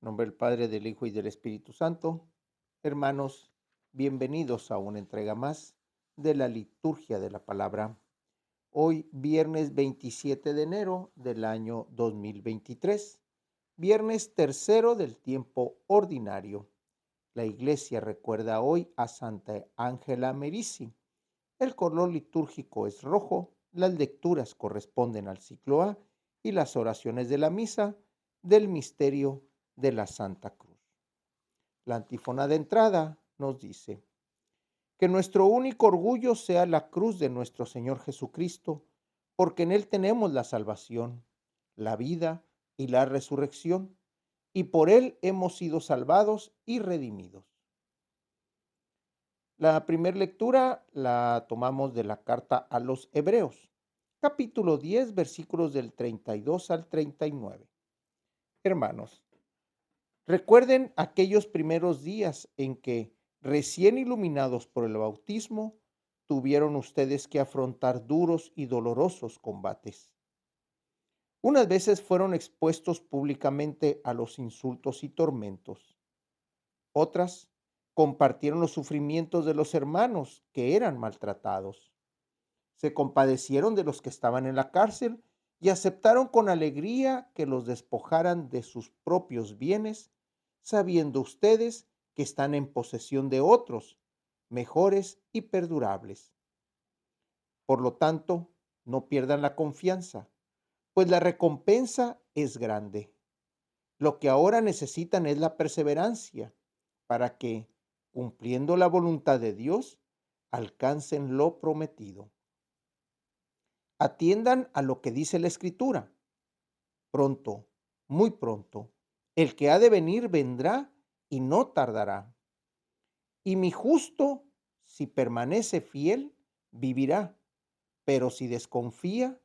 En nombre del Padre, del Hijo y del Espíritu Santo. Hermanos, bienvenidos a una entrega más de la liturgia de la palabra. Hoy, viernes 27 de enero del año 2023, viernes tercero del tiempo ordinario. La iglesia recuerda hoy a Santa Ángela Merici. El color litúrgico es rojo, las lecturas corresponden al ciclo A y las oraciones de la misa del misterio de la Santa Cruz. La antífona de entrada nos dice: que nuestro único orgullo sea la cruz de nuestro Señor Jesucristo, porque en Él tenemos la salvación, la vida y la resurrección, y por Él hemos sido salvados y redimidos. La primera lectura la tomamos de la carta a los Hebreos, capítulo 10, versículos del 32 al 39. Hermanos, recuerden aquellos primeros días en que, recién iluminados por el bautismo, tuvieron ustedes que afrontar duros y dolorosos combates. Unas veces fueron expuestos públicamente a los insultos y tormentos. Otras compartieron los sufrimientos de los hermanos que eran maltratados. Se compadecieron de los que estaban en la cárcel y aceptaron con alegría que los despojaran de sus propios bienes, sabiendo ustedes que están en posesión de otros, mejores y perdurables. Por lo tanto, no pierdan la confianza, pues la recompensa es grande. Lo que ahora necesitan es la perseverancia para que, cumpliendo la voluntad de Dios, alcancen lo prometido. Atiendan a lo que dice la Escritura. Pronto, muy pronto, el que ha de venir vendrá y no tardará. Y mi justo, si permanece fiel, vivirá, pero si desconfía,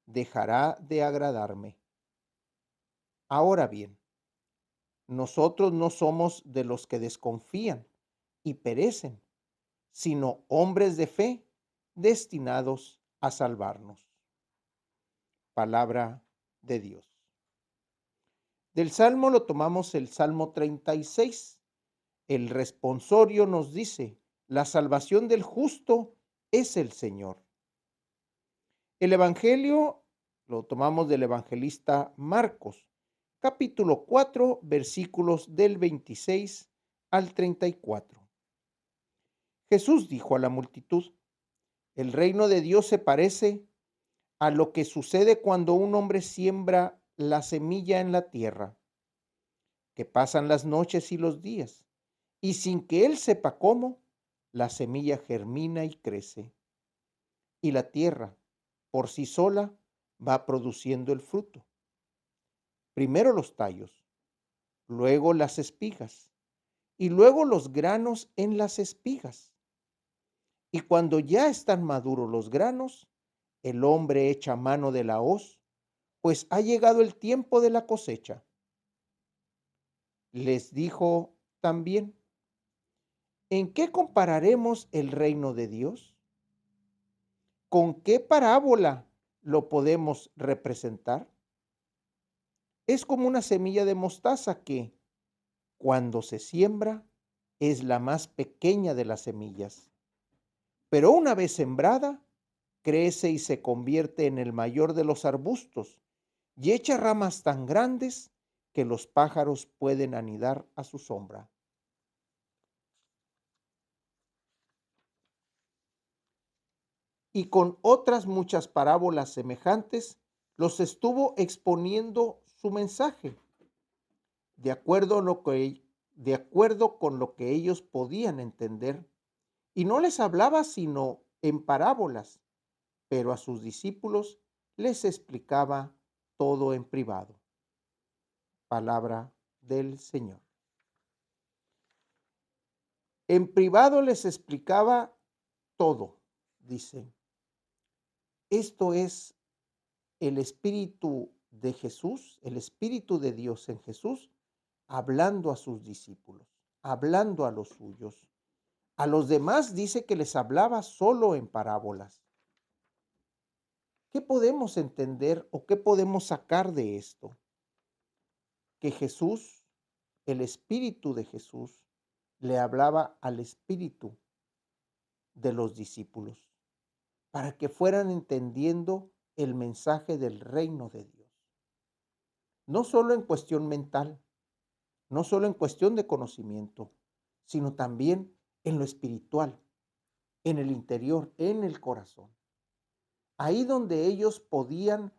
dejará de agradarme. Ahora bien, nosotros no somos de los que desconfían y perecen, sino hombres de fe destinados a salvarnos. Palabra de Dios. Del Salmo lo tomamos el Salmo 36. El responsorio nos dice: la salvación del justo es el Señor. El Evangelio lo tomamos del evangelista Marcos, capítulo 4, versículos del 26 al 34. Jesús dijo a la multitud: el reino de Dios se parece a lo que sucede cuando un hombre siembra la semilla en la tierra, que pasan las noches y los días, y sin que él sepa cómo, la semilla germina y crece, y la tierra, por sí sola, va produciendo el fruto. Primero los tallos, luego las espigas, y luego los granos en las espigas. Y cuando ya están maduros los granos, el hombre echa mano de la hoz, pues ha llegado el tiempo de la cosecha. Les dijo también: ¿en qué compararemos el reino de Dios? ¿Con qué parábola lo podemos representar? Es como una semilla de mostaza que, cuando se siembra, es la más pequeña de las semillas, pero una vez sembrada, crece y se convierte en el mayor de los arbustos y echa ramas tan grandes que los pájaros pueden anidar a su sombra. Y con otras muchas parábolas semejantes, los estuvo exponiendo su mensaje, de acuerdo, de acuerdo con lo que ellos podían entender. Y no les hablaba sino en parábolas, pero a sus discípulos les explicaba todo en privado. Palabra del Señor. En privado les explicaba todo, dice. Esto es el Espíritu de Jesús, el Espíritu de Dios en Jesús, hablando a sus discípulos, hablando a los suyos. A los demás dice que les hablaba solo en parábolas. ¿Qué podemos entender o qué podemos sacar de esto? Que Jesús el espíritu de Jesús le hablaba al espíritu de los discípulos para que fueran entendiendo el mensaje del reino de Dios. No solo en cuestión mental, no solo en cuestión de conocimiento, sino también en lo espiritual, en el interior, en el corazón. Ahí donde ellos podían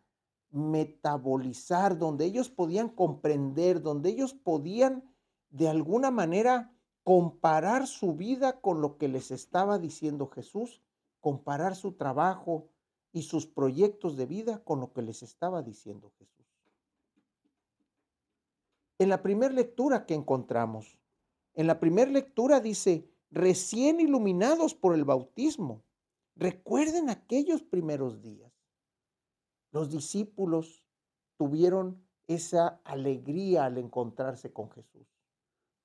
metabolizar, donde ellos podían comprender, donde ellos podían de alguna manera comparar su vida con lo que les estaba diciendo Jesús, comparar su trabajo y sus proyectos de vida con lo que les estaba diciendo Jesús. En la primera lectura que encontramos, en la primera lectura dice, recién iluminados por el bautismo. Recuerden aquellos primeros días. Los discípulos tuvieron esa alegría al encontrarse con Jesús.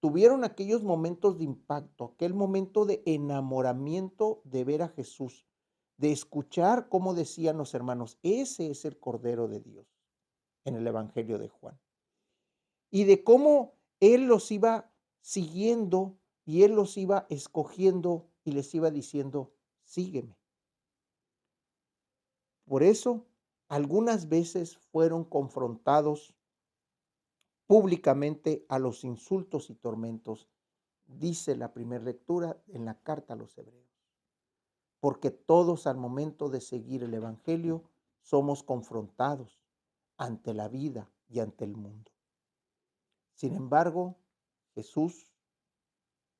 Tuvieron aquellos momentos de impacto, aquel momento de enamoramiento de ver a Jesús, de escuchar cómo decían los hermanos, ese es el Cordero de Dios en el Evangelio de Juan. Y de cómo Él los iba siguiendo y Él los iba escogiendo y les iba diciendo, sígueme. Por eso, algunas veces fueron confrontados públicamente a los insultos y tormentos, dice la primera lectura en la carta a los Hebreos. Porque todos al momento de seguir el Evangelio somos confrontados ante la vida y ante el mundo. Sin embargo, Jesús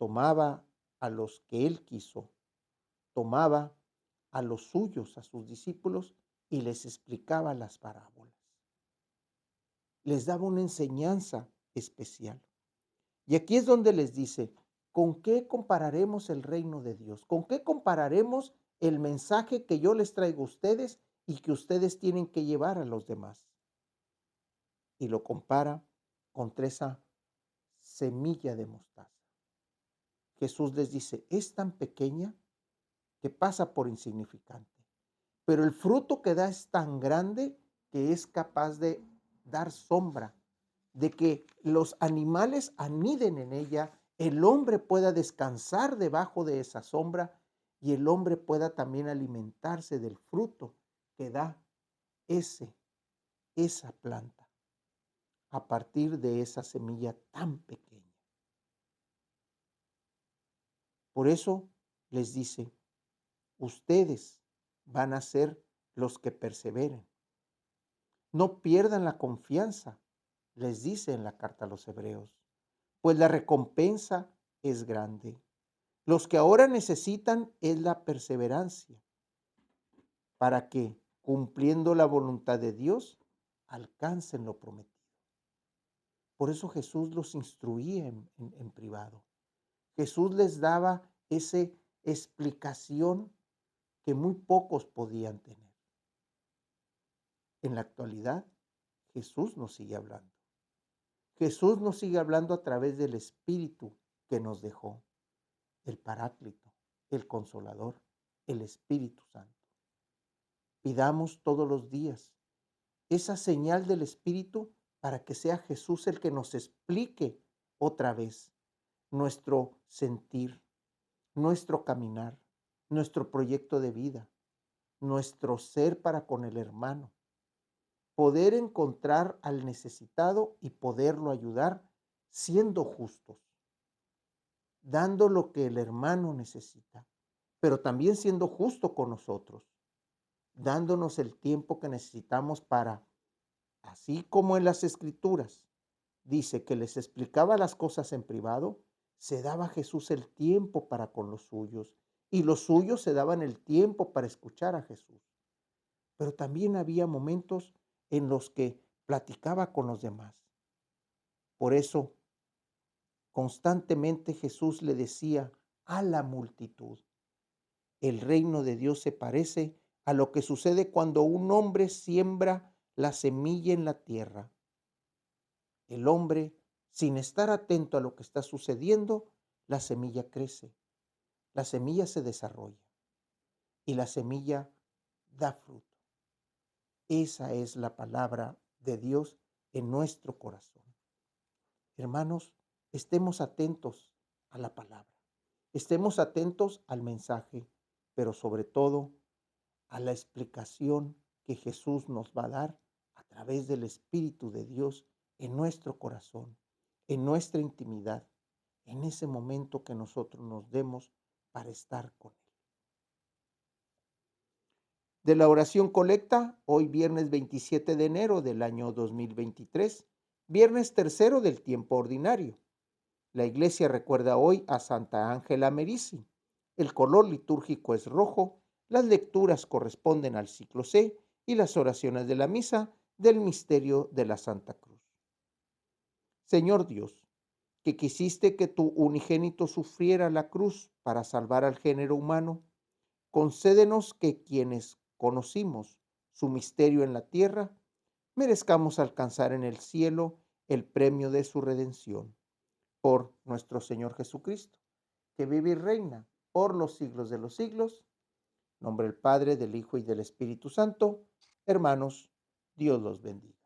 tomaba a los que él quiso, tomaba a los suyos, a sus discípulos, y les explicaba las parábolas. Les daba una enseñanza especial. Y aquí es donde les dice, ¿con qué compararemos el reino de Dios? ¿Con qué compararemos el mensaje que yo les traigo a ustedes y que ustedes tienen que llevar a los demás? Y lo compara contra esa semilla de mostaza. Jesús les dice, es tan pequeña que pasa por insignificante, pero el fruto que da es tan grande que es capaz de dar sombra, de que los animales aniden en ella, el hombre pueda descansar debajo de esa sombra y el hombre pueda también alimentarse del fruto que da esa planta a partir de esa semilla tan pequeña. Por eso les dice, ustedes van a ser los que perseveren. No pierdan la confianza, les dice en la carta a los Hebreos, pues la recompensa es grande. Los que ahora necesitan es la perseverancia para que, cumpliendo la voluntad de Dios, alcancen lo prometido. Por eso Jesús los instruía en privado. Jesús les daba esa explicación que muy pocos podían tener. En la actualidad, Jesús nos sigue hablando. Jesús nos sigue hablando a través del Espíritu que nos dejó, el Paráclito, el Consolador, el Espíritu Santo. Pidamos todos los días esa señal del Espíritu para que sea Jesús el que nos explique otra vez nuestro sentir, nuestro caminar, nuestro proyecto de vida, nuestro ser para con el hermano. Poder encontrar al necesitado y poderlo ayudar siendo justos, dando lo que el hermano necesita, pero también siendo justo con nosotros, dándonos el tiempo que necesitamos para, así como en las Escrituras, dice que les explicaba las cosas en privado, se daba Jesús el tiempo para con los suyos y los suyos se daban el tiempo para escuchar a Jesús. Pero también había momentos en los que platicaba con los demás. Por eso, constantemente Jesús le decía a la multitud, el reino de Dios se parece a lo que sucede cuando un hombre siembra la semilla en la tierra. El hombre, sin estar atento a lo que está sucediendo, la semilla crece, la semilla se desarrolla y la semilla da fruto. Esa es la palabra de Dios en nuestro corazón. Hermanos, estemos atentos a la palabra, estemos atentos al mensaje, pero sobre todo a la explicación que Jesús nos va a dar a través del Espíritu de Dios en nuestro corazón, en nuestra intimidad, en ese momento que nosotros nos demos para estar con Él. De la oración colecta, hoy viernes 27 de enero del año 2023, viernes tercero del tiempo ordinario. La iglesia recuerda hoy a Santa Ángela Merici. El color litúrgico es rojo, las lecturas corresponden al ciclo C y las oraciones de la misa del misterio de la Santa Cruz. Señor Dios, que quisiste que tu unigénito sufriera la cruz para salvar al género humano, concédenos que quienes conocimos su misterio en la tierra, merezcamos alcanzar en el cielo el premio de su redención. Por nuestro Señor Jesucristo, que vive y reina por los siglos de los siglos. En nombre del Padre, del Hijo y del Espíritu Santo. Hermanos, Dios los bendiga.